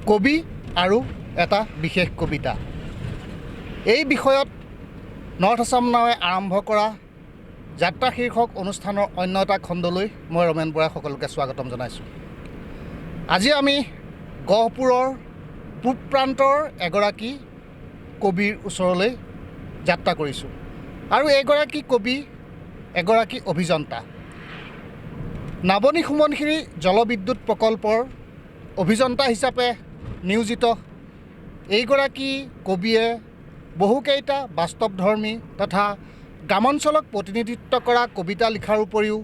কবি আৰু এটা বিশেষ কবিতা। এই বিষয়ত নৰ্থ আছাম নাৱে আৰম্ভ কৰা যাত্ৰা শীৰ্ষক অনুষ্ঠানৰ অন্য এটা খণ্ডলৈ মই ৰমেন বৰাই সকলোকে স্বাগতম জনাইছোঁ। আজি আমি গহপুৰৰ পূব প্ৰান্তৰ এগৰাকী কবিৰ ওচৰলৈ যাত্ৰা কৰিছোঁ আৰু এগৰাকী কবি এগৰাকী অভিযন্তা। নাবনী সোৱণশিৰি জলবিদ্যুৎ প্ৰকল্পৰ অভিযন্তা হিচাপে নিয়োজিত এইগৰাকী কবিয়ে বহুকেইটা বাস্তৱধৰ্মী তথা গ্ৰামাঞ্চলক প্ৰতিনিধিত্ব কৰা কবিতা লিখাৰ উপৰিও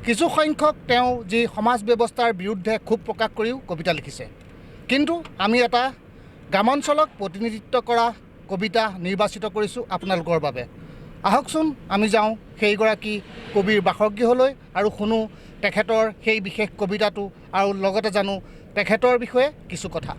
কিছু সংখ্যক তেওঁ যি সমাজ ব্যৱস্থাৰ বিৰুদ্ধে ক্ষোভ প্ৰকাশ কৰিও কবিতা লিখিছে। কিন্তু আমি এটা গ্ৰামাঞ্চলক প্ৰতিনিধিত্ব কৰা কবিতা নিৰ্বাচিত কৰিছোঁ আপোনালোকৰ বাবে। আহকচোন আমি যাওঁ সেইগৰাকী কবিৰ বাসগৃহলৈ আৰু শুনো তেখেতৰ সেই বিশেষ কবিতাটো আৰু লগতে জানো তেখেতৰ বিষয়ে কিছু কথা।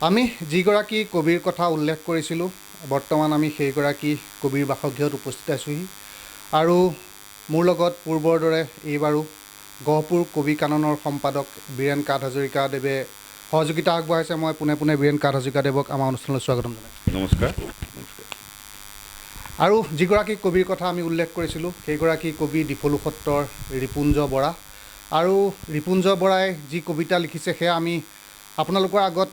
আমি যিগৰাকী কবিৰ কথা উল্লেখ কৰিছিলোঁ, বৰ্তমান আমি সেইগৰাকী কবিৰ বাসগৃহত উপস্থিত আছোঁহি আৰু মোৰ লগত পূৰ্বৰ দৰে এইবাৰো গহপুৰ কবি কাননৰ সম্পাদক বীৰেণ কাঠ হাজৰিকাদেৱে সহযোগিতা আগবঢ়াইছে। মই পোনে পোনে বীৰেণ কাঠ হাজৰিকাদেৱক আমাৰ অনুষ্ঠানলৈ স্বাগতম জনাইছোঁ। নমস্কাৰ। আৰু যিগৰাকী কবিৰ কথা আমি উল্লেখ কৰিছিলোঁ সেইগৰাকী কবি ডিফলু সত্ৰৰ ৰিপুঞ্জ বৰা। আৰু ৰিপুঞ্জ বৰাই যি কবিতা লিখিছে সেয়া আমি আপোনালোকৰ আগত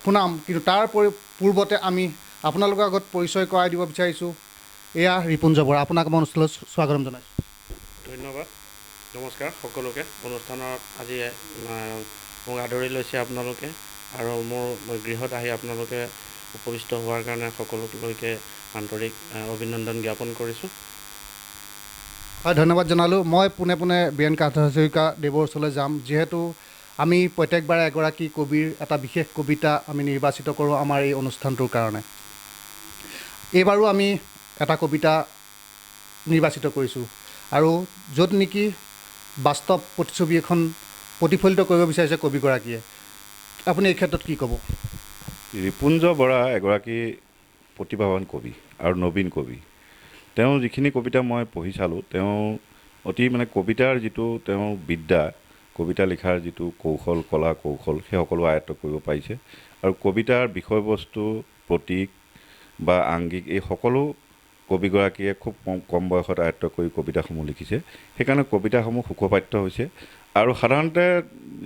শুনাম, কিন্তু তাৰ পূৰ্বতে আমি আপোনালোকৰ আগত পৰিচয় কৰাই দিব বিচাৰিছোঁ। এয়া ৰিপুঞ্জ বৰা, আপোনাক মই অনুষ্ঠানলৈ স্বাগতম জনাইছোঁ। ধন্যবাদ, নমস্কাৰ সকলোকে। অনুষ্ঠানত আজি মোক আদৰি লৈছে আপোনালোকে আৰু মোৰ গৃহত আহি আপোনালোকে উপবিষ্ট হোৱাৰ কাৰণে সকলোলৈকে আন্তৰিক অভিনন্দন জ্ঞাপন কৰিছোঁ। হয়, ধন্যবাদ জনালোঁ। মই পোনে পোনে বীৰেণ কাঠ হাজৰিকাদেৱৰ ওচৰলৈ যাম, যিহেতু আমি প্ৰত্যেকবাৰে এগৰাকী কবিৰ এটা বিশেষ কবিতা আমি নিৰ্বাচিত কৰোঁ আমাৰ এই অনুষ্ঠানটোৰ কাৰণে। এইবাৰো আমি এটা কবিতা নিৰ্বাচিত কৰিছোঁ আৰু য'ত নেকি বাস্তৱ প্ৰতিচ্ছবি এখন প্ৰতিফলিত কৰিব বিচাৰিছে কবিগৰাকীয়ে। আপুনি এই ক্ষেত্ৰত কি ক'ব? ৰিপুঞ্জ বৰা এগৰাকী প্ৰতিভাৱান কবি আৰু নবীন কবি। তেওঁ যিখিনি কবিতা মই পঢ়ি চালোঁ, তেওঁ অতি কবিতাৰ যিটো তেওঁ বিদ্যা, কবিতা লিখাৰ যিটো কৌশল, কলা কৌশল, সেই সকলো আয়ত্ত কৰিব পাৰিছে আৰু কবিতাৰ বিষয়বস্তু, প্ৰতীক বা আংগিক এই সকলো কবিগৰাকীয়ে খুব কম বয়সত আয়ত্ত কৰি কবিতাসমূহ লিখিছে। সেইকাৰণে কবিতাসমূহ সুখপাঠ্য হৈছে আৰু সাধাৰণতে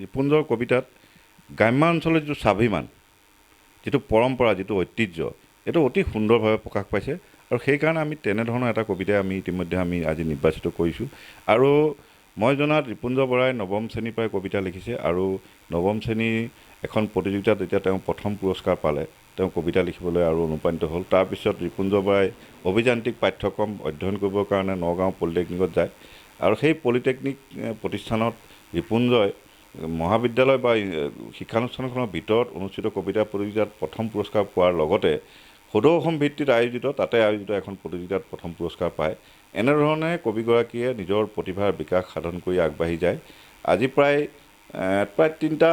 ৰিপুঞ্জৰ কবিতাত গ্ৰাম্যাঞ্চলৰ যিটো স্বাভিমান, যিটো পৰম্পৰা, যিটো ঐতিহ্য, এইটো অতি সুন্দৰভাৱে প্ৰকাশ পাইছে আৰু সেইকাৰণে আমি তেনেধৰণৰ এটা কবিতাই ইতিমধ্যে আমি আজি নিৰ্বাচিত কৰিছোঁ। আৰু মই জনাত ৰিপুঞ্জ বৰাই নৱম শ্ৰেণীৰ পৰাই কবিতা লিখিছে আৰু নৱম শ্ৰেণীৰ এখন প্ৰতিযোগিতাত যেতিয়া তেওঁ প্ৰথম পুৰস্কাৰ পালে, তেওঁ কবিতা লিখিবলৈ আৰু অনুপ্ৰাণিত হ'ল। তাৰপিছত ৰিপুঞ্জ বৰাই অভিযান্ত্ৰিক পাঠ্যক্ৰম অধ্যয়ন কৰিবৰ কাৰণে নগাঁও পলিটেকনিকত যায় আৰু সেই পলিটেকনিক প্ৰতিষ্ঠানত ৰিপুঞ্জই মহাবিদ্যালয় বা শিক্ষানুষ্ঠানখনৰ ভিতৰত অনুষ্ঠিত কবিতা প্ৰতিযোগিতাত প্ৰথম পুৰস্কাৰ পোৱাৰ লগতে সদৌ অসম ভিত্তিত আয়োজিত এখন প্ৰতিযোগিতাত প্ৰথম পুৰস্কাৰ পায়। এনেধৰণে কবিগৰাকীয়ে নিজৰ প্ৰতিভাৰ বিকাশ সাধন কৰি আগবাঢ়ি যায়। আজি প্ৰায় 3টা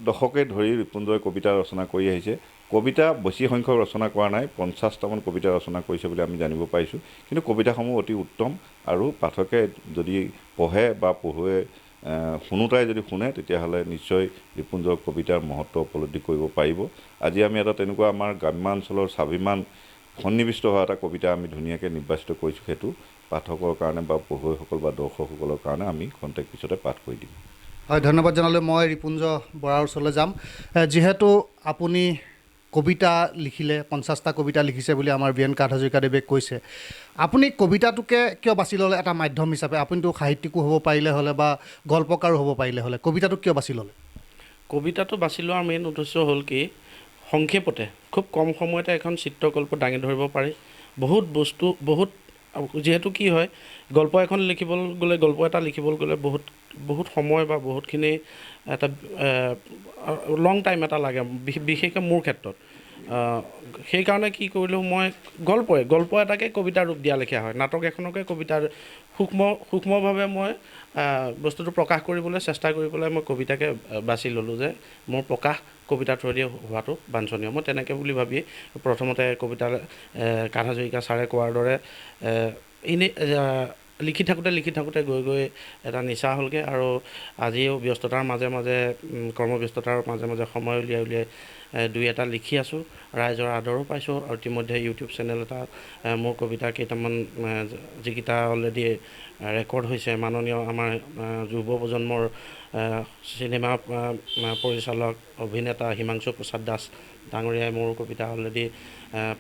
দশকে ধৰি ৰিপুঞ্জই কবিতা ৰচনা কৰি আহিছে। কবিতা বেছি সংখ্যক ৰচনা কৰা নাই, 50টামান কবিতা ৰচনা কৰিছে বুলি আমি জানিব পাৰিছোঁ। কিন্তু কবিতাসমূহ অতি উত্তম আৰু পাঠকে যদি পঢ়ে বা পঢ়ুৱে শুনোতাই যদি শুনে তেতিয়াহ'লে নিশ্চয় ৰিপুঞ্জৰ কবিতাৰ মহত্ব উপলব্ধি কৰিব পাৰিব। আজি আমি এটা তেনেকুৱা আমাৰ গ্ৰাম্যাঞ্চলৰ স্বাভিমান সন্নিৱিষ্ট হোৱা এটা কবিতা আমি ধুনীয়াকৈ নিৰ্বাচিত কৰিছোঁ। সেইটো পাঠকৰ কাৰণে বা পঢ়ুৱৈসকল বা দৰ্শকসকলৰ কাৰণে আমি খন্তেক পিছতে পাঠ কৰি দিম। হয়, ধন্যবাদ জনালোঁ। মই ৰিপুঞ্জ বৰাৰ ওচৰলৈ যাম। যিহেতু আপুনি কবিতা লিখিলে, 50টা কবিতা লিখিছে বুলি আমাৰ বীৰেণ কাঠ হাজৰিকাদেৱে কৈছে, আপুনি কবিতাটোকে কিয় বাছি ল'লে এটা মাধ্যম হিচাপে? আপুনিতো সাহিত্যিকো হ'ব পাৰিলে হ'লে বা গল্পকাৰো হ'ব পাৰিলে হ'লে, কবিতাটোক কিয় বাছি ল'লে? কবিতাটো বাছি লোৱাৰ মেইন উদ্দেশ্য হ'ল কি, সংক্ষেপতে খুব কম সময়তে এখন চিত্ৰকল্প দাঙি ধৰিব পাৰি। যিহেতু কি হয়, গল্প এটা লিখিবলৈ গ'লে বহুত সময় বা বহুতখিনি এটা লং টাইম এটা লাগে, বিশেষকৈ মোৰ ক্ষেত্ৰত। সেইকাৰণে কি কৰিলোঁ মই গল্প এটাকে কবিতাৰ ৰূপ দিয়া লেখীয়া হয়, নাটক এখনকে কবিতাৰ সূক্ষ্মভাৱে মই বস্তুটো প্ৰকাশ কৰিবলৈ চেষ্টা কৰি পেলাই মই কবিতাকে বাছি ল'লোঁ যে মোৰ প্ৰকাশ কবিতাৰ থ্ৰুৱেদি হোৱাটো বাঞ্ছনীয়। মই তেনেকৈ বুলি ভাবি প্ৰথমতে কবিতা কাঠ হাজৰিকা ছাৰে কোৱাৰ দৰে এনেই লিখি থাকোঁতে গৈ এটা নিচা হ'লগৈ আৰু আজিও ব্যস্ততাৰ মাজে মাজে কৰ্মব্যস্ততাৰ মাজে মাজে সময় উলিয়াই দুই এটা লিখি আছোঁ, ৰাইজৰ আদৰো পাইছোঁ আৰু ইতিমধ্যে ইউটিউব চেনেল এটা মোৰ কবিতা কেইটামান যিকেইটা অলৰেডি ৰেকৰ্ড হৈছে মাননীয় আমাৰ যুৱ প্ৰজন্মৰ চিনেমা পৰিচালক অভিনেতা হিমাংশু প্ৰসাদ দাস ডাঙৰীয়াই মোৰ কবিতা অলৰেডি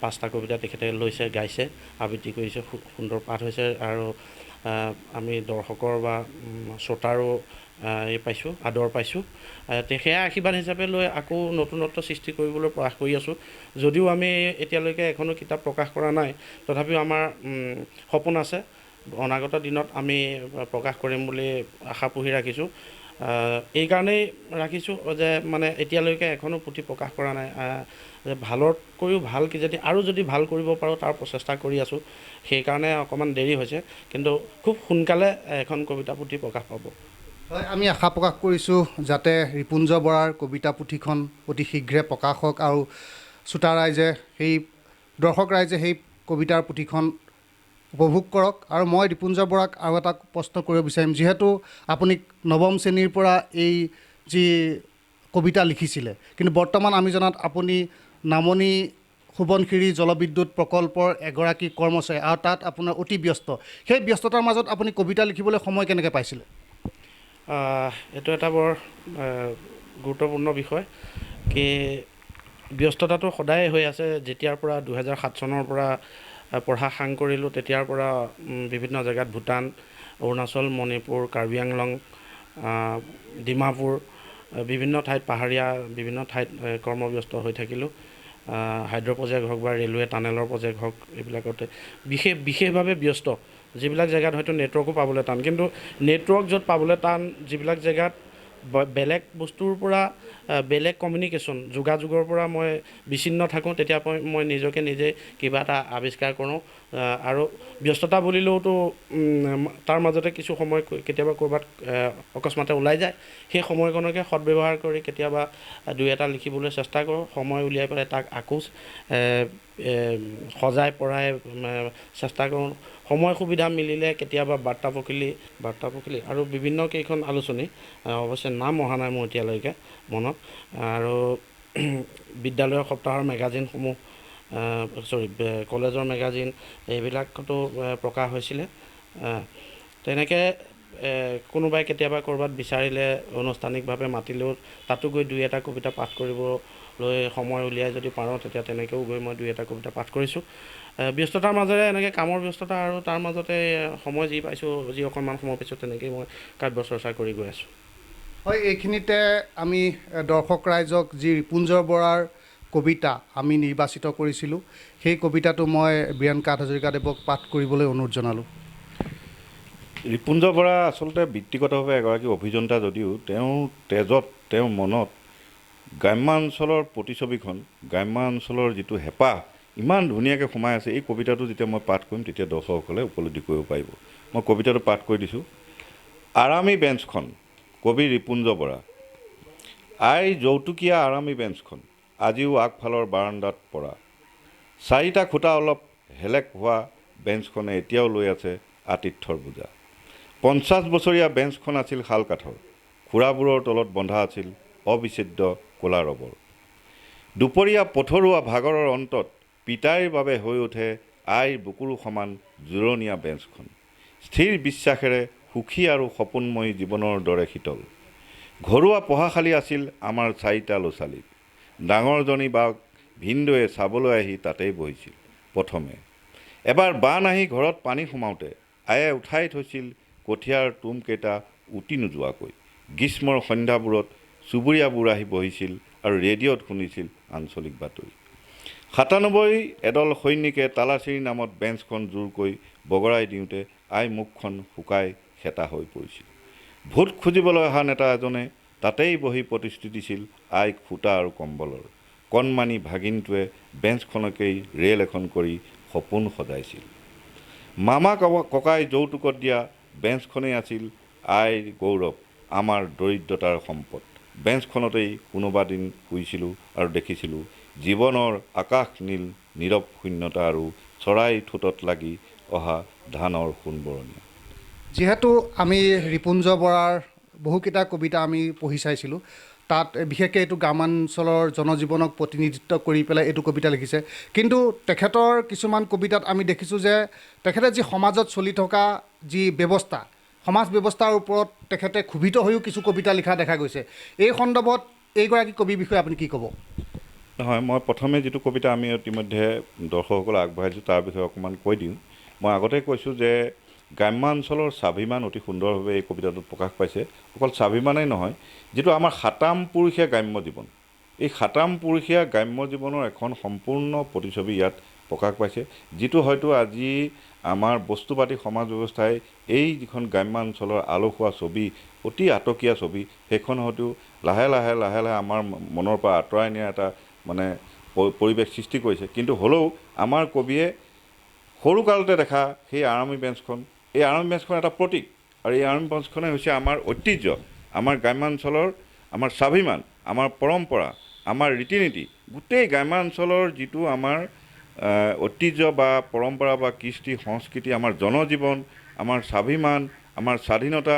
5টা কবিতা তেখেতে লৈছে, গাইছে, আবৃত্তি কৰিছে, খুব সুন্দৰ পাঠ হৈছে আৰু আমি দৰ্শকৰ বা শ্ৰোতাৰো পাইছোঁ, আদৰ পাইছোঁ। সেয়া আশীৰ্বাদ হিচাপে লৈ আকৌ নতুনত্ব সৃষ্টি কৰিবলৈ প্ৰয়াস কৰি আছোঁ। যদিও আমি এতিয়ালৈকে এখনো কিতাপ প্ৰকাশ কৰা নাই, তথাপিও আমাৰ সপোন আছে, অনাগত দিনত আমি প্ৰকাশ কৰিম বুলি আশা পুহি ৰাখিছোঁ। এইকাৰণেই ৰাখিছোঁ যে মানে এতিয়ালৈকে এখনো পুথি প্ৰকাশ কৰা নাই, যে ভালতকৈও ভাল যদি ভাল কৰিব পাৰোঁ তাৰ প্ৰচেষ্টা কৰি আছোঁ। সেইকাৰণে অকণমান দেৰি হৈছে, কিন্তু খুব সোনকালে এখন কবিতা পুথি প্ৰকাশ পাব। হয়, আমি আশা প্ৰকাশ কৰিছোঁ যাতে ৰিপুঞ্জ বৰাৰ কবিতা পুথিখন অতি শীঘ্ৰে প্ৰকাশ হওক আৰু শ্ৰোতা ৰাইজে দৰ্শক ৰাইজে সেই কবিতাৰ পুথিখন উপভোগ কৰক। আৰু মই ৰিপুঞ্জ বৰাক আৰু এটা প্ৰশ্ন কৰিব বিচাৰিম, যিহেতু আপুনি নৱম শ্ৰেণীৰ পৰা এই যি কবিতা লিখিছিলে, কিন্তু বৰ্তমান আমি জনাত আপুনি নামনি সোৱণশিৰি জলবিদ্যুৎ প্ৰকল্পৰ এগৰাকী কৰ্মচাৰী আৰু তাত আপোনাৰ অতি ব্যস্ত। সেই ব্যস্ততাৰ মাজত আপুনি কবিতা লিখিবলৈ সময় কেনেকৈ পাইছিলে? এইটো এটা বৰ গুৰুত্বপূৰ্ণ বিষয়। কি ব্যস্ততাটো সদায় হৈ আছে। যেতিয়াৰ পৰা 2007 চনৰ পৰা পঢ়া সাং কৰিলোঁ, তেতিয়াৰ পৰা বিভিন্ন জেগাত ভূটান, অৰুণাচল, মণিপুৰ, কাৰ্বি আংলং, ডিমাপুৰ, বিভিন্ন ঠাইত পাহাৰীয়া বিভিন্ন ঠাইত কৰ্মব্যস্ত হৈ থাকিলোঁ। হাইড্ৰ' প্ৰজেক্ট হওক বা ৰেলৱে টানেলৰ প্ৰজেক্ট হওক, এইবিলাকতে বিশেষভাৱে ব্যস্ত। যিবিলাক জেগাত হয়তো নেটৱৰ্কো পাবলৈ টান, কিন্তু নেটৱৰ্ক য'ত পাবলৈ টান, যিবিলাক জেগাত বেলেগ বস্তুৰ পৰা বেলেগ কমিউনিকেশ্যন যোগাযোগৰ পৰা মই বিচ্ছিন্ন থাকোঁ, তেতিয়া মই নিজকে নিজে কিবা এটা আৱিষ্কাৰ কৰোঁ। আৰু ব্যস্ততা বুলিলেওতো তাৰ মাজতে কিছু সময় কেতিয়াবা ক'ৰবাত অকস্মাতে ওলাই যায়। সেই সময়কণকে সদব্যৱহাৰ কৰি কেতিয়াবা দুই এটা লিখিবলৈ চেষ্টা কৰোঁ। সময় উলিয়াই পেলাই তাক আকৌ সজাই পৰাই চেষ্টা কৰোঁ। সময় সুবিধা মিলিলে কেতিয়াবা বাৰ্তা পখিলি আৰু বিভিন্ন কেইখন আলোচনী, অৱশ্যে নাম অহা নাই মোৰ এতিয়ালৈকে মনত, আৰু বিদ্যালয়ৰ সপ্তাহৰ মেগাজিনসমূহ, কলেজৰ মেগাজিন, এইবিলাকতো প্ৰকাশ হৈছিলে। তেনেকৈ কোনোবাই কেতিয়াবা ক'ৰবাত বিচাৰিলে, আনুষ্ঠানিকভাৱে মাতিলেও তাতো গৈ দুই এটা কবিতা পাঠ কৰিবলৈ সময় উলিয়াই যদি পাৰোঁ, তেতিয়া তেনেকৈও গৈ মই দুই এটা কবিতা পাঠ কৰিছোঁ। ব্যস্ততাৰ মাজেৰে এনেকৈ কামৰ ব্যস্ততা আৰু তাৰ মাজতে সময় যি পাইছোঁ, যি অকণমান সময় পাইছোঁ, তেনেকৈয়ে মই কাব্য চৰ্চা কৰি গৈ আছোঁ। হয়, এইখিনিতে আমি দৰ্শক ৰাইজক যি ৰিপুঞ্জ বৰাৰ কবিতা আমি নিৰ্বাচিত কৰিছিলোঁ, সেই কবিতাটো মই বীৰেণ কাঠ হাজৰিকাদেৱক পাঠ কৰিবলৈ অনুৰোধ জনালোঁ। ৰিপুঞ্জ বৰা আচলতে বৃত্তিগতভাৱে এগৰাকী অভিযন্তা যদিও তেওঁৰ তেজত, তেওঁৰ মনত গ্ৰাম্যাঞ্চলৰ প্ৰতিছবিখন, গ্ৰাম্যাঞ্চলৰ যিটো হেঁপাহ ইমান ধুনীয়াকৈ সোমাই আছে। এই কবিতাটো যেতিয়া মই পাঠ কৰিম, তেতিয়া দৰ্শকসকলে উপলব্ধি কৰিব পাৰিব। মই কবিতাটো পাঠ কৰি দিছোঁ। আৰামী বেঞ্চখন, কবি ৰিপুঞ্জ বৰা। আই যৌতুকীয়া আৰামী বেঞ্চখন আজিও আগফালৰ বাৰান্দাত পৰা। 4টা খুঁটা অলপ হেলেক হোৱা বেঞ্চখনে এতিয়াও লৈ আছে আতিথ্যৰ বোজা। 50 বছৰীয়া বেঞ্চখন আছিল শাল কাঠৰ, খুৰাবোৰৰ তলত বন্ধা আছিল অবিচ্ছেদ্য ক'লা ৰবৰ। দুপৰীয়া পথৰুৱা ভাগৰৰ অন্তত পিতাইৰ বাবে হৈ উঠে আইৰ বুকুৰো সমান জোৰণীয়া বেঞ্চখন। স্থিৰ বিশ্বাসেৰে সুখী আৰু সপোনময়ী জীৱনৰ দৰে শীতল। ঘৰুৱা পঢ়াশালী আছিল আমাৰ 4টা ল'ৰা-ছোৱালী। ডাঙৰজনী বাক ভিনদৈয়ে চাবলৈ আহি তাতেই বহিছিল প্ৰথমে। এবাৰ বান আহি ঘৰত পানী সোমাওঁতে আয়ে উঠাই থৈছিল কঠীয়াৰ তুমকেইটা উটি নোযোৱাকৈ। গ্ৰীষ্মৰ সন্ধ্যাবোৰত চুবুৰীয়াবোৰ আহি বহিছিল আৰু ৰেডিঅ'ত শুনিছিল আঞ্চলিক বাতৰি। 97 এদল সৈনিকে তালাচীৰ নামত বেঞ্চখন জোৰকৈ বগৰাই দিওঁতে আই মুখখন শুকাই খেতা হৈ পৰিছিল। ভোট খুজিবলৈ অহা নেতা এজনে তাতেই বহি প্ৰতিশ্ৰুতি দিছিল আইক সূতা আৰু কম্বলৰ। কণমানি ভাগিনটোৱে বেঞ্চখনকেই ৰেল এখন কৰি সপোন সজাইছিল। মামা ককাই যৌতুকত দিয়া বেঞ্চখনেই আছিল আইৰ গৌৰৱ, আমাৰ দৰিদ্ৰতাৰ সম্পদ। বেঞ্চখনতেই কোনোবা দিন শুইছিলোঁ আৰু দেখিছিলোঁ জীৱনৰ আকাশ নীল নীৰৱ শূন্যতা আৰু চৰাই ঠোঁটত লাগি অহা ধানৰ সোণবৰণীয়া। যিহেতু আমি ৰিপুঞ্জ বৰাৰ বহুকেইটা কবিতা আমি পঢ়ি চাইছিলোঁ, তাত বিশেষকৈ এইটো গ্ৰামাঞ্চলৰ জনজীৱনক প্ৰতিনিধিত্ব কৰি পেলাই এইটো কবিতা লিখিছে। কিন্তু তেখেতৰ কিছুমান কবিতাত আমি দেখিছোঁ যে তেখেতে যি সমাজত চলি থকা যি ব্যৱস্থা, সমাজ ব্যৱস্থাৰ ওপৰত তেখেতে ক্ষোভিত হৈও কিছু কবিতা লিখা দেখা গৈছে। এই সন্দৰ্ভত এইগৰাকী কবিৰ বিষয়ে আপুনি কি ক'ব? নহয়, মই প্ৰথমে যিটো কবিতা আমি ইতিমধ্যে দৰ্শকসকলক আগবঢ়াইছোঁ তাৰ বিষয়ে অকণমান কৈ দিওঁ। মই আগতে কৈছোঁ যে গ্ৰাম্যাঞ্চলৰ স্বাভিমান অতি সুন্দৰভাৱে এই কবিতাটোত প্ৰকাশ পাইছে। অকল স্বাভিমানেই নহয়, যিটো আমাৰ সাতাম পুৰুষীয়া গ্ৰাম্য জীৱন, এই সাতাম পুৰুষীয়া গ্ৰাম্য জীৱনৰ এখন সম্পূৰ্ণ প্ৰতিচ্ছবি ইয়াত প্ৰকাশ পাইছে, যিটো হয়তো আজি আমাৰ বস্তুপাতি সমাজ ব্যৱস্থাই এই যিখন গ্ৰাম্যাঞ্চলৰ আলসুৱা ছবি, অতি আটকীয়া ছবি, সেইখন হয়তো লাহে লাহে আমাৰ মনৰ পৰা আঁতৰাই নিয়াৰ এটা পৰিৱেশ সৃষ্টি কৰিছে। কিন্তু হ'লেও আমাৰ কবিয়ে সৰুকালতে দেখা সেই আৰ্মি বেঞ্চখন, এই আৰ্মি বেঞ্চখন এটা প্ৰতীক, আৰু এই আৰ্মি বেঞ্চখনে হৈছে আমাৰ ঐতিহ্য, আমাৰ গ্ৰাম্যাঞ্চলৰ আমাৰ স্বাভিমান, আমাৰ পৰম্পৰা, আমাৰ ৰীতি নীতি, গোটেই গ্ৰাম্যাঞ্চলৰ যিটো আমাৰ ঐতিহ্য বা পৰম্পৰা বা কৃষ্টি সংস্কৃতি, আমাৰ জনজীৱন, আমাৰ স্বাভিমান, আমাৰ স্বাধীনতা,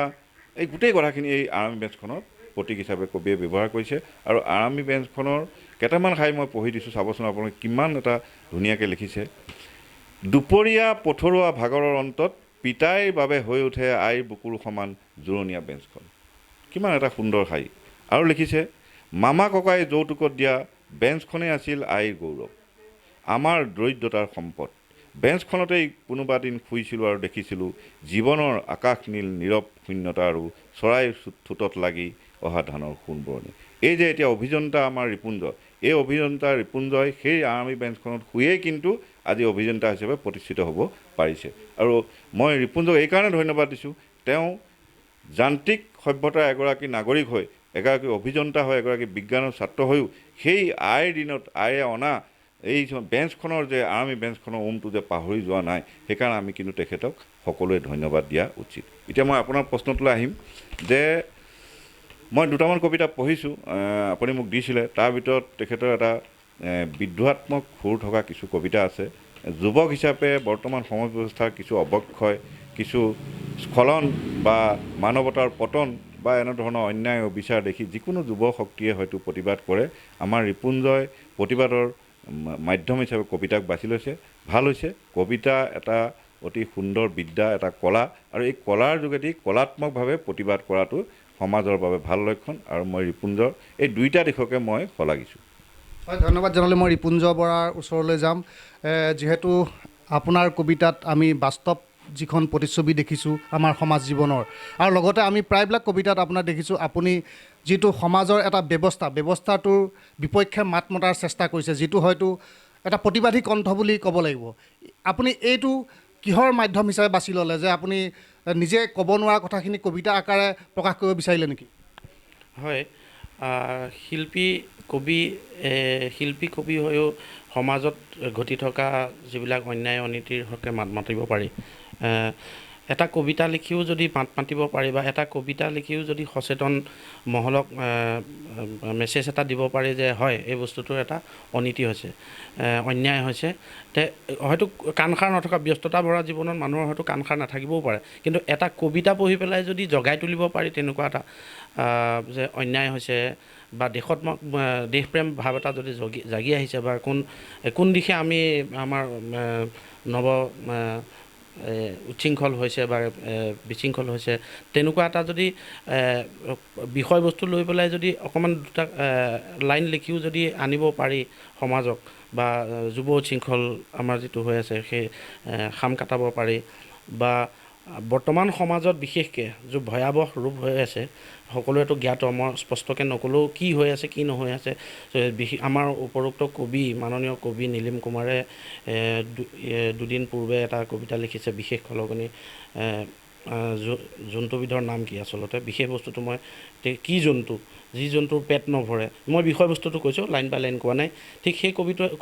এই গোটেই কথাখিনি এই আৰ্মি বেঞ্চখনৰ প্ৰতীক হিচাপে কবিয়ে ব্যৱহাৰ কৰিছে। আৰু আৰ্মি বেঞ্চখনৰ কেইটামান ঠাই মই পঢ়ি দিছোঁ, চাবচোন আপোনালোকে কিমান এটা ধুনীয়াকৈ লিখিছে। দুপৰীয়া পথৰুৱা ভাগৰৰ অন্তত পিতাইৰ বাবে হৈ উঠে আইৰ বুকুৰ সমান জোৰণীয়া বেঞ্চখন। কিমান এটা সুন্দৰ শাৰী। আৰু লিখিছে, মামা ককাই যৌতুকত দিয়া বেঞ্চখনেই আছিল আইৰ গৌৰৱ, আমাৰ দৰিদ্ৰতাৰ সম্পদ। বেঞ্চখনতেই কোনোবা দিন শুইছিলোঁ আৰু দেখিছিলোঁ জীৱনৰ আকাশ নীল নীৰৱ শূন্যতা আৰু চৰাইৰ ঠোঁটত লাগি অহা ধানৰ সোণবৰণি। এই যে এতিয়া অভিযন্তা আমাৰ ৰিপুঞ্জ, এই অভিযন্তা ৰিপুঞ্জয় সেই আৰ্মি বেঞ্চখনত শুয়েই কিন্তু আজি অভিযন্তা হিচাপে প্ৰতিষ্ঠিত হ'ব পাৰিছে। আৰু মই ৰিপুঞ্জক এইকাৰণে ধন্যবাদ দিছোঁ, তেওঁ যান্ত্ৰিক সভ্যতাৰ এগৰাকী নাগৰিক হৈ, এগৰাকী অভিযন্তা হৈ, এগৰাকী বিজ্ঞানৰ ছাত্ৰ হৈও সেই আইৰ দিনত আইৰে অনা এই বেঞ্চখনৰ যে আৰ্মি বেঞ্চখনৰ ওমটো যে পাহৰি যোৱা নাই, সেইকাৰণে আমি কিন্তু তেখেতক সকলোৱে ধন্যবাদ দিয়া উচিত। এতিয়া মই আপোনাৰ প্ৰশ্নটোলৈ আহিম যে মই দুটামান কবিতা পঢ়িছোঁ, আপুনি মোক দিছিলে, তাৰ ভিতৰত তেখেতৰ এটা বিদ্ৰোহাত্মক সুৰ থকা কিছু কবিতা আছে। যুৱক হিচাপে বৰ্তমান সমাজ ব্যৱস্থাৰ কিছু অৱক্ষয়, কিছু স্খলন বা মানৱতাৰ পতন বা এনেধৰণৰ অন্যায় অবিচাৰ দেখি যিকোনো যুৱ শক্তিয়ে হয়তো প্ৰতিবাদ কৰে। আমাৰ ৰিপুঞ্জয় প্ৰতিবাদৰ মাধ্যম হিচাপে কবিতাক বাছি লৈছে। ভাল হৈছে, কবিতা এটা অতি সুন্দৰ বিদ্যা, এটা কলা, আৰু এই কলাৰ যোগেদি কলাত্মকভাৱে প্ৰতিবাদ কৰাটো সমাজৰ বাবে ভাল লক্ষণ, আৰু মই ৰিপুঞ্জৰ এই দুইটা দিশকে মই শলাগিছোঁ। হয়, ধন্যবাদ জনালে। মই ৰিপুঞ্জ বৰাৰ ওচৰলৈ যাম। যিহেতু আপোনাৰ কবিতাত আমি বাস্তৱ যিখন প্ৰতিচ্ছবি দেখিছোঁ আমাৰ সমাজ জীৱনৰ, আৰু লগতে আমি প্ৰায়বিলাক কবিতাত আপোনাৰ দেখিছোঁ আপুনি যিটো সমাজৰ এটা ব্যৱস্থাটোৰ বিপক্ষে মাত মতাৰ চেষ্টা কৰিছে, যিটো হয়তো এটা প্ৰতিবাদী কণ্ঠ বুলি ক'ব লাগিব। আপুনি এইটো কিহৰ মাধ্যম হিচাপে বাছি ল'লে যে আপুনি নিজে ক'ব নোৱাৰা কথাখিনি কবিতা আকাৰে প্ৰকাশ কৰিব বিচাৰিলে নেকি? হয়, শিল্পী কবি হৈও সমাজত ঘটি থকা যিবিলাক অন্যায় অনীতিৰ হকে মাত মাতিব পাৰি, এটা কবিতা লিখিও যদি মাত মাতিব পাৰি বা এটা কবিতা লিখিও যদি সচেতন মহলক মেছেজ এটা দিব পাৰি যে হয়, এই বস্তুটোৰ এটা অনীতি হৈছে, অন্যায় হৈছে, তে হয়তো কাণসাৰ নথকা ব্যস্ততা ভৰা জীৱনত মানুহৰ হয়তো কাণসাৰ নাথাকিবও পাৰে, কিন্তু এটা কবিতা পঢ়ি পেলাই যদি জগাই তুলিব পাৰি তেনেকুৱা এটা যে অন্যায় হৈছে বা দেশপ্ৰেম ভাৱ এটা যদি জাগি আহিছে বা কোন দিশে আমি আমাৰ উচ্ছৃংখল হৈছে বা বিশৃংখল হৈছে, তেনেকুৱা এটা যদি বিষয়বস্তু লৈ পেলাই যদি অকণমান দুটা লাইন লিখিও যদি আনিব পাৰি সমাজক, বা যুৱ উচ্ছৃংখল আমাৰ যিটো হৈ আছে সেই খাম কাটাব পাৰি, বা বৰ্তমান সমাজত বিশেষকৈ যি ভয়াৱহ ৰূপ হৈ আছে, সকলোৱেতো জ্ঞাত, মই স্পষ্টকৈ নক'লেও কি হৈ আছে কি নহৈ আছে। আমাৰ উপৰোক্ত কবি, মাননীয় কবি নীলিম কুমাৰে দুদিন পূৰ্বে এটা কবিতা লিখিছে, বিশেষ খলকনি জন্তুবিধৰ নাম কি আচলতে বিশেষ বস্তুটো মই কি জন্তু যি জন্তুৰ পেট নভৰে মই বিষয়বস্তুটো কৈছোঁ লাইন বাই লাইন কোৱা নাই ঠিক সেই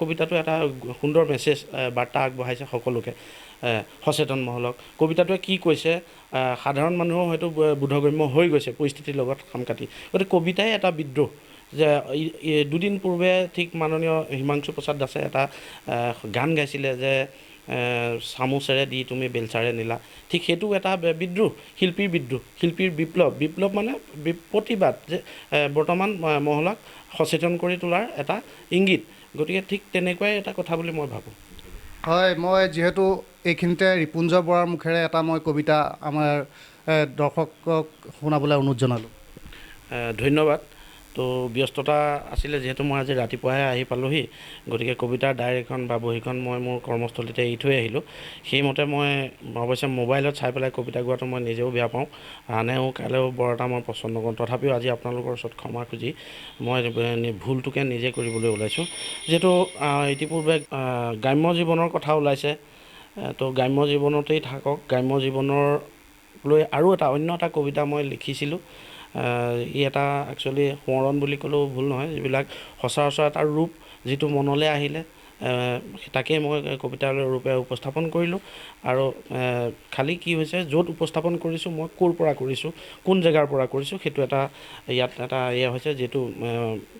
কবিতাটো এটা সুন্দৰ মেছেজ বাৰ্তা আগবঢ়াইছে সকলোকে সচেতন মহলক কবিতাটোৱে কি কৈছে সাধাৰণ মানুহৰ হয়তো বোধগম্য হৈ গৈছে পৰিস্থিতিৰ লগত খাম কাটি গতিকে কবিতাই এটা বিদ্ৰোহ যে দুদিন পূৰ্বে ঠিক মাননীয় হিমাংশু প্ৰসাদ দাসে এটা গান গাইছিলে যে চামুচেৰে দি তুমি বেলচাৰে নিলা ঠিক সেইটো এটা বিদ্ৰোহ শিল্পীৰ বিপ্লৱ মানে প্ৰতিবাদ যে বৰ্তমান মহলাক সচেতন কৰি তোলাৰ এটা ইংগিত গতিকে ঠিক তেনেকুৱাই এটা কথা বুলি মই ভাবোঁ হয় মই যিহেতু এইখিনিতে ৰিপুঞ্জ বৰাৰ মুখেৰে এটা মই কবিতা আমাৰ দৰ্শকক শুনাবলৈ অনুৰোধ জনালোঁ ধন্যবাদ তো ব্যস্ততা আছিলে যিহেতু মই আজি ৰাতিপুৱাহে আহি পালোহি গতিকে কবিতাৰ ডায়েৰীখন বা বহীখন মই মোৰ কৰ্মস্থলীতে এৰি থৈ আহিলোঁ সেইমতে মই অৱশ্যে মোবাইলত চাই পেলাই কবিতা গোৱাটো মই নিজেও বেয়া পাওঁ আনেও কাইলৈও বৰ এটা মই পচন্দ নকৰোঁ তথাপিও আজি আপোনালোকৰ ওচৰত ক্ষমা খুজি মই ভুলটোকে নিজে কৰিবলৈ ওলাইছোঁ যিহেতু ইতিপূৰ্বে গ্ৰাম্য জীৱনৰ কথা ওলাইছে তো গ্ৰাম্য জীৱনতেই থাকক গ্ৰাম্য জীৱনৰ লৈ আৰু অন্য এটা কবিতা মই লিখিছিলোঁ ই এটা একচুৱেলি সোঁৱৰণ বুলি ক'লেও ভুল নহয় যিবিলাক সচৰাচৰ এটা ৰূপ যিটো মনলৈ আহিলে তাকেই মই কবিতাৰ ৰূপে উপস্থাপন কৰিলোঁ আৰু খালি কি হৈছে য'ত উপস্থাপন কৰিছোঁ মই ক'ৰ পৰা কৰিছোঁ কোন জেগাৰ পৰা কৰিছোঁ সেইটো এটা ইয়াত এটা হৈছে যিটো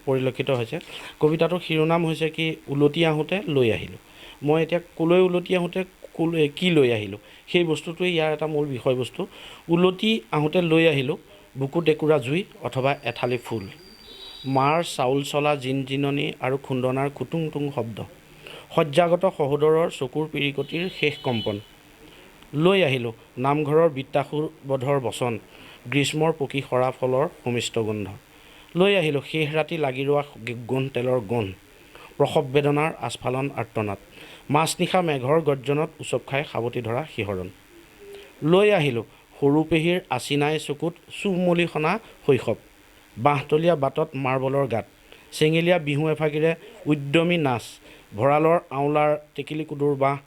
পৰিলক্ষিত হৈছে কবিতাটোৰ শিৰোনাম হৈছে কি উলটি আহোঁতে লৈ আহিলোঁ মই এতিয়া ক'লৈ উলটি আহোঁতে কি লৈ আহিলোঁ সেই বস্তুটোৱে ইয়াৰ এটা মূল বিষয়বস্তু উলটি আহোঁতে লৈ আহিলোঁ বুকুত একুৰা জুই অথবা এথালি ফুল মাৰ চাউল চলা জিনজিননি আৰু খুন্দনাৰ খুটুং টুং শব্দ শয্যাগত সহোদৰৰ চকুৰ পিৰিকটিৰ শেষ কম্পন লৈ আহিলোঁ নামঘৰৰ বিত্তাসুৰবধৰ বচন গ্ৰীষ্মৰ পকী সৰা ফলৰ সুমিষ্ট গোন্ধ লৈ আহিলোঁ শেষ ৰাতি লাগি ৰোৱা গোন্ধ তেলৰ গোন্ধ প্ৰসৱ বেদনাৰ আস্ফালন আৰ্তনাদ মাজনিশা মেঘৰ গৰ্জনত উচপ খাই সাৱটি ধৰা শিহৰণ লৈ আহিলোঁ সৰু পেহীৰ আচিনাই চকুত চুমলি সনা শৈশৱ বাঁহতলীয়া বাটত মাৰ্বলৰ গাত চেঙেলীয়া বিহু এফাকিৰে উদ্যমী নাচ ভঁৰালৰ আওলাৰ টেকেলি কুদুৰ বাঁহ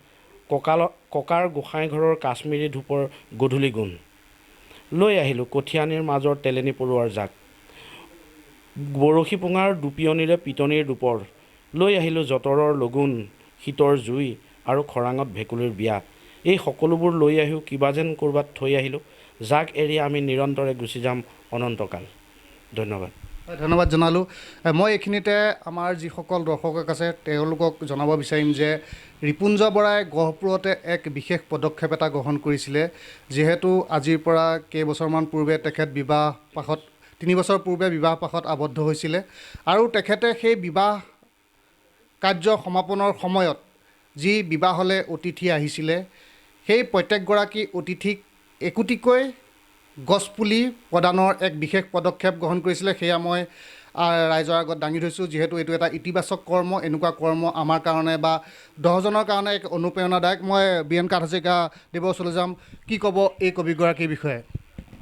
ককাৰ গোসাঁই ঘৰৰ কাশ্মীৰী ধূপৰ গধূলি গুণ লৈ আহিলোঁ কঠীয়ানীৰ মাজৰ তেলেনি পৰুৱাৰ জাক বৰশী পোঙাৰ দুপিয়নিৰে পিটনিৰ দুপৰ লৈ আহিলোঁ যঁতৰৰ লগুণ শীতৰ জুই আৰু খৰাঙত ভেকুলীৰ বিয়া এই সকলোবোৰ লৈ আহিও কিবা যেন ক'ৰবাত থৈ আহিলোঁ যাক এৰি আমি নিৰন্তৰে গুচি যাম অনন্তকাল ধন্যবাদ ধন্যবাদ জনালোঁ মই এইখিনিতে আমাৰ যিসকল দৰ্শক আছে তেওঁলোকক জনাব বিচাৰিম যে ৰিপুঞ্জ বৰাই গহপুৰতে এক বিশেষ পদক্ষেপ এটা গ্ৰহণ কৰিছিলে যিহেতু আজিৰ পৰা কেইবছৰমান পূৰ্বে তেখেত বিবাহ পাশত 3 বছৰ পূৰ্বে বিবাহ পাশত আবদ্ধ হৈছিলে আৰু তেখেতে সেই বিবাহ কাৰ্য সমাপনৰ সময়ত যি বিবাহলৈ অতিথি আহিছিলে সেই প্ৰত্যেকগৰাকী অতিথিক একোটিকৈ গছপুলি প্ৰদানৰ এক বিশেষ পদক্ষেপ গ্ৰহণ কৰিছিলে সেয়া মই ৰাইজৰ আগত দাঙি ধৰিছোঁ যিহেতু এইটো এটা ইতিবাচক কৰ্ম এনেকুৱা কৰ্ম আমাৰ কাৰণে বা 10জনৰ কাৰণে এক অনুপ্ৰেৰণাদায়ক মই বি.এন. হাজৰিকা দেৱৰ ওচৰলৈ যাম কি ক'ব এই কবিগৰাকীৰ বিষয়ে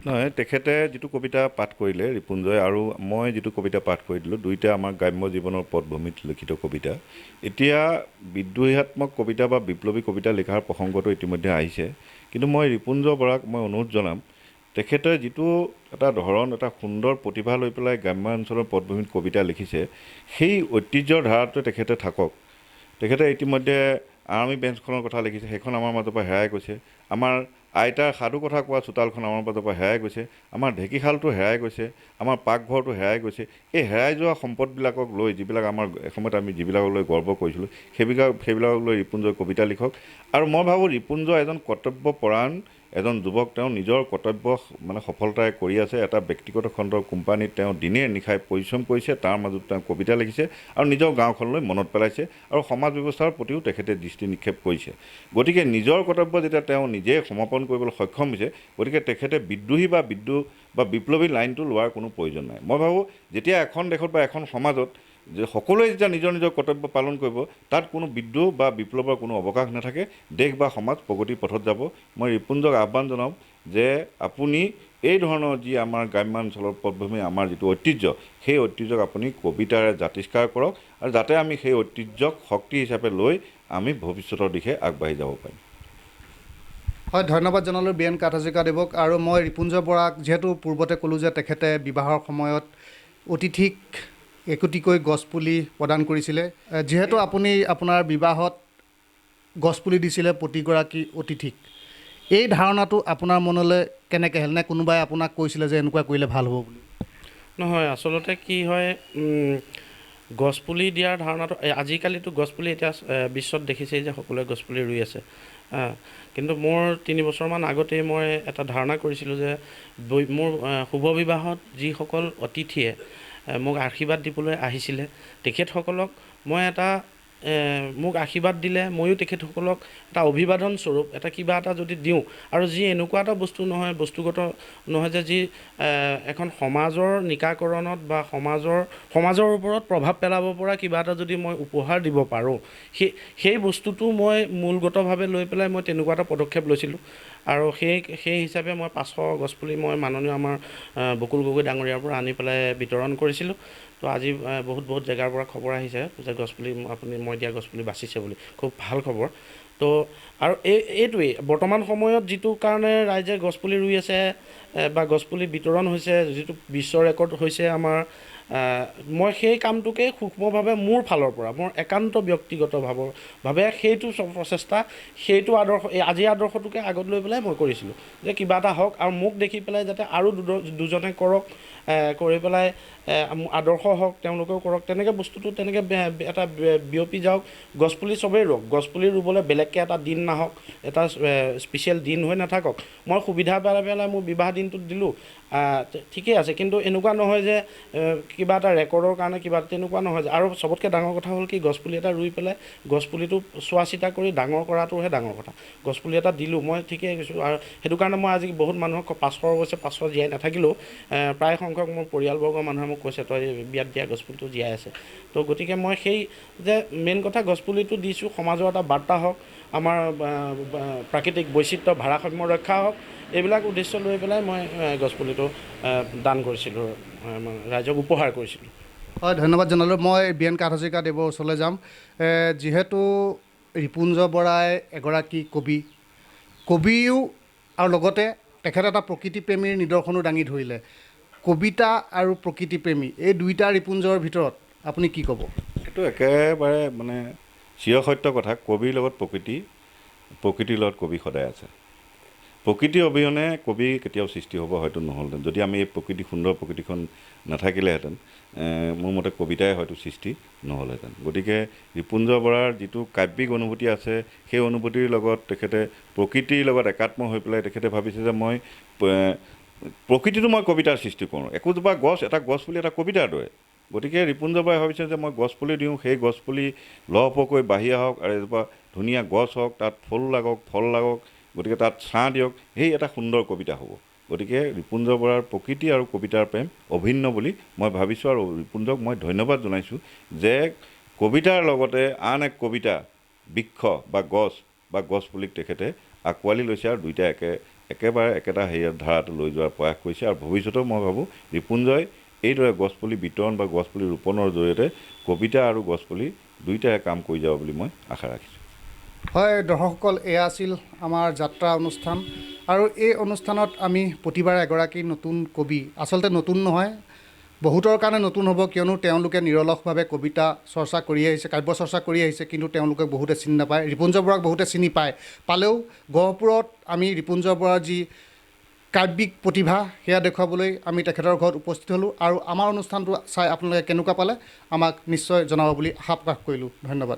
নহয় তেখেতে যিটো কবিতা পাঠ কৰিলে ৰিপুঞ্জয় আৰু মই যিটো কবিতা পাঠ কৰি দিলোঁ দুইটা আমাৰ গ্ৰাম্য জীৱনৰ পটভূমিত লিখিত কবিতা এতিয়া বিদ্ৰোহাত্মক কবিতা বা বিপ্লৱী কবিতা লিখাৰ প্ৰসংগটো ইতিমধ্যে আহিছে কিন্তু মই ৰিপুঞ্জ বৰাক মই অনুৰোধ জনাম তেখেতে যিটো এটা ধৰণ এটা সুন্দৰ প্ৰতিভা লৈ পেলাই গ্ৰাম্য অঞ্চলৰ পটভূমিত কবিতা লিখিছে সেই ঐতিহ্যৰ ধাৰাটোৱে তেখেতে থাকক তেখেতে ইতিমধ্যে আৰ্মি বেঞ্চখনৰ কথা লিখিছে সেইখন আমাৰ মাজৰ পৰা হেৰাই গৈছে আমাৰ আইতাৰ সাধু কথা কোৱা চোতালখন আমাৰ মাজৰ পৰা হেৰাই গৈছে আমাৰ ঢেঁকীশালটো হেৰাই গৈছে আমাৰ পাকঘৰটো হেৰাই গৈছে এই হেৰাই যোৱা সম্পদবিলাকক লৈ যিবিলাক আমাৰ এসময়ত আমি যিবিলাকক লৈ গৰ্ব কৰিছিলোঁ সেইবিলাকক লৈ ৰিপুঞ্জয় কবিতা লিখক আৰু মই ভাবোঁ ৰিপুঞ্জয় এজন কৰ্তব্যপৰায়ণ এজন যুৱক তেওঁ নিজৰ কৰ্তব্য মানে সফলতাৰে কৰি আছে এটা ব্যক্তিগত খণ্ডৰ কোম্পানীত তেওঁ দিনে নিশাই পৰিশ্ৰম কৰিছে তাৰ মাজত তেওঁ কবিতা লিখিছে আৰু নিজৰ গাঁওখনলৈ মনত পেলাইছে আৰু সমাজ ব্যৱস্থাৰ প্ৰতিও তেখেতে দৃষ্টি নিক্ষেপ কৰিছে গতিকে নিজৰ কৰ্তব্য যেতিয়া তেওঁ নিজে সমাপন কৰিবলৈ সক্ষম হৈছে গতিকে তেখেতে বিদ্ৰোহী বা বিপ্লৱী লাইনটো লোৱাৰ কোনো প্ৰয়োজন নাই মই ভাবোঁ যেতিয়া এখন দেশত বা এখন সমাজত যে সকলোৱে যেতিয়া নিজৰ নিজৰ কৰ্তব্য পালন কৰিব তাত কোনো বিদ্ৰোহ বা বিপ্লৱৰ কোনো অৱকাশ নাথাকে দেশ বা সমাজ প্ৰগতিৰ পথত যাব মই ৰিপুঞ্জক আহ্বান জনাম যে আপুনি এই ধৰণৰ যি আমাৰ গ্ৰাম্যাঞ্চলৰ পটভূমি আমাৰ যিটো ঐতিহ্য সেই ঐতিহ্যক আপুনি কবিতাৰে জাতিষ্কাৰ কৰক আৰু যাতে আমি সেই ঐতিহ্যক শক্তি হিচাপে লৈ আমি ভৱিষ্যতৰ দিশে আগবাঢ়ি যাব পাৰিম হয়, ধন্যবাদ জনালোঁ বীৰেণ হাজৰিকাদেৱক। আৰু মই ৰিপুঞ্জ বৰাক যিহেতু পূৰ্বতে ক'লোঁ যে তেখেতে বিবাহৰ সময়ত অতিথিক একোটিকৈ গছপুলি প্ৰদান কৰিছিলে। যিহেতু আপুনি আপোনাৰ বিবাহত গছপুলি দিছিলে প্ৰতিগৰাকী অতিথিক, এই ধাৰণাটো আপোনাৰ মনলৈ কেনেকৈ আহিল? নে কোনোবাই আপোনাক কৈছিলে যে এনেকুৱা কৰিলে ভাল হ'ব বুলি? নহয়, আচলতে কি হয়, গছপুলি দিয়াৰ ধাৰণাটো আজিকালিতো গছপুলি এতিয়া বিশ্বত দেখিছেই যে সকলোৱে গছপুলি ৰুই আছে। কিন্তু মোৰ 3 বছৰমান আগতেই মই এটা ধাৰণা কৰিছিলোঁ যে মোৰ শুভ বিবাহত যিসকল অতিথিয়ে মোক আশীৰ্বাদ দিবলৈ আহিছিলে, তেখেতসকলক মই এটা মোক আশীৰ্বাদ দিলে ময়ো তেখেতসকলক এটা অভিবাদন স্বৰূপ এটা কিবা এটা যদি দিওঁ, আৰু যি এনেকুৱা এটা বস্তু নহয়, বস্তুগত নহয় যে যি এখন সমাজৰ নিকাকৰণত বা সমাজৰ ওপৰত প্ৰভাৱ পেলাব পৰা কিবা এটা যদি মই উপহাৰ দিব পাৰোঁ, সেই বস্তুটো মই মূলগতভাৱে লৈ পেলাই মই তেনেকুৱা এটা পদক্ষেপ লৈছিলোঁ। আৰু সেই হিচাপে মই 500 গছপুলি মই মাননীয় আমাৰ বকুল গগৈ ডাঙৰীয়াৰ পৰা আনি পেলাই বিতৰণ কৰিছিলোঁ। তো আজি বহুত জেগাৰ পৰা খবৰ আহিছে যে গছপুলি মই দিয়া গছপুলি বাচিছে বুলি। খুব ভাল খবৰ। তো আৰু এইটোৱেই বৰ্তমান সময়ত যিটো কাৰণে ৰাইজে গছপুলি ৰুই আছে বা গছপুলি বিতৰণ হৈছে, যিটো বিশ্ব ৰেকৰ্ড হৈছে আমাৰ, মই সেই কামটোকে সূক্ষ্মভাৱে মোৰ ফালৰ পৰা, মোৰ একান্ত ব্যক্তিগতভাৱে সেইটো প্ৰচেষ্টা, সেইটো আদৰ্শ, আজিৰ আদৰ্শটোকে আগত লৈ পেলাই মই কৰিছিলোঁ যে কিবা এটা হওক আৰু মোক দেখি পেলাই যাতে আৰু দুজনে কৰক, কৰি পেলাই আদৰ্শ হওক, তেওঁলোকেও কৰক, তেনেকৈ বস্তুটো তেনেকৈ এটা বিয়পি যাওক। গছপুলি চবেই ৰুওক, গছপুলি ৰুবলৈ বেলেগকৈ এটা দিন নাহক, এটা স্পেচিয়েল দিন হৈ নাথাকক। মই সুবিধা পাই পেলাই মোৰ বিবাহ দিনটোত দিলোঁ, ঠিকেই আছে, কিন্তু এনেকুৱা নহয় যে কিবা এটা ৰেকৰ্ডৰ কাৰণে কিবা তেনেকুৱা নহয় যে। আৰু চবতকৈ ডাঙৰ কথা হ'ল কি, গছপুলি এটা ৰুই পেলাই গছপুলিটো চোৱা চিতা কৰি ডাঙৰ কৰাটোহে ডাঙৰ কথা। গছপুলি এটা দিলোঁ, মই ঠিকেই কৈছোঁ। আৰু সেইটো কাৰণে মই আজি বহুত মানুহক 500 অৱশ্যে 500 জীয়াই নাথাকিলেও প্ৰায় সংখ্যক মোৰ পৰিয়ালবৰ্গৰ মানুহে মোক কৈছে তই বিয়াত দিয়া গছপুলিটো জীয়াই আছে। তো গতিকে মই সেই যে মেইন কথা গছপুলিটো দিছোঁ, সমাজৰ এটা বাৰ্তা হওক, আমাৰ প্ৰাকৃতিক বৈচিত্ৰ ভাৰসাম্য ৰক্ষা হওক, এইবিলাক উদ্দেশ্য লৈ পেলাই মই গছপুলিটো দান কৰিছিলোঁ, ৰাইজক উপহাৰ কৰিছিলোঁ। হয়, ধন্যবাদ জনালোঁ। মই বীৰেণ হাজৰিকাদেৱৰ ওচৰলৈ যাম। যিহেতু ৰিপুঞ্জ বৰাই এগৰাকী কবিও, আৰু লগতে তেখেত এটা প্ৰকৃতিপ্ৰেমীৰ নিদৰ্শনো দাঙি ধৰিলে। কবিতা আৰু প্ৰকৃতিপ্ৰেমী, এই দুইটা ৰিপুঞ্জৰ ভিতৰত আপুনি কি ক'ব? এইটো একেবাৰে মানে চিৰসত্য কথা। কবিৰ লগত প্ৰকৃতিৰ লগত কবি সদায় আছে। প্ৰকৃতি অবিহনে কবি কেতিয়াও সৃষ্টি হ'ব হয়তো নহ'লহেঁতেন। যদি আমি এই সুন্দৰ প্ৰকৃতিখন নাথাকিলেহেঁতেন, মোৰ মতে কবিতাই হয়তো সৃষ্টি নহ'লহেঁতেন। গতিকে ৰিপুঞ্জ বৰাৰ যিটো কাব্যিক অনুভূতি আছে, সেই অনুভূতিৰ লগত তেখেতে প্ৰকৃতিৰ লগত একাত্ম হৈ পেলাই তেখেতে ভাবিছে যে মই প্ৰকৃতিটো মই কবিতাৰ সৃষ্টি কৰোঁ। একোজোপা গছ, এটা গছ পুলি এটা কবিতাৰ দৰে। গতিকে ৰিপুঞ্জ বৰাই ভাবিছে যে মই গছপুলি দিওঁ, সেই গছপুলি লহপহকৈ বাঢ়ি আহক আৰু এজোপা ধুনীয়া গছ হওক, তাত ফুল লাগক, ফল লাগক, গতিকে তাত ছাঁ দিয়ক, সেই এটা সুন্দৰ কবিতা হ'ব। গতিকে ৰিপুঞ্জ বৰাৰ প্ৰকৃতি আৰু কবিতাৰ প্ৰেম অভিন্ন বুলি মই ভাবিছোঁ, আৰু ৰিপুঞ্জক মই ধন্যবাদ জনাইছোঁ যে কবিতাৰ লগতে আন এক কবিতা, বৃক্ষ বা গছ বা গছপুলিক তেখেতে আঁকোৱালি লৈছে, আৰু দুইটা একেবাৰে একেটা ধাৰাটো লৈ যোৱাৰ প্ৰয়াস কৰিছে। আৰু ভৱিষ্যতেও মই ভাবোঁ ৰিপুঞ্জই এইদৰে গছপুলি বিতৰণ বা গছপুলি ৰোপণৰ জৰিয়তে কবিতা আৰু গছপুলি দুইটাই কাম কৰি যাব বুলি মই আশা ৰাখিছোঁ। হয়, দৰ্শকসকল, এয়া আছিল আমাৰ যাত্ৰা অনুষ্ঠান। আৰু এই অনুষ্ঠানত আমি প্ৰতিবাৰে এগৰাকী নতুন কবি, আচলতে নতুন নহয়, বহুতৰ কাৰণে নতুন হ'ব, কিয়নো তেওঁলোকে নিৰলসভাৱে কবিতা চৰ্চা কৰি আহিছে, কাব্য চৰ্চা কৰি আহিছে, কিন্তু তেওঁলোকে বহুতে চিনি নাপায়। ৰিপুঞ্জ বৰাক বহুতে চিনি পালেও গহপুৰত আমি ৰিপুঞ্জ বৰাৰ যি কাব্যিক প্ৰতিভা সেয়া দেখুৱাবলৈ আমি তেখেতৰ ঘৰত উপস্থিত হ'লোঁ। আৰু আমাৰ অনুষ্ঠানটো চাই আপোনালোকে কেনেকুৱা পালে আমাক নিশ্চয় জনাব বুলি আশা প্ৰকাশ কৰিলোঁ। ধন্যবাদ।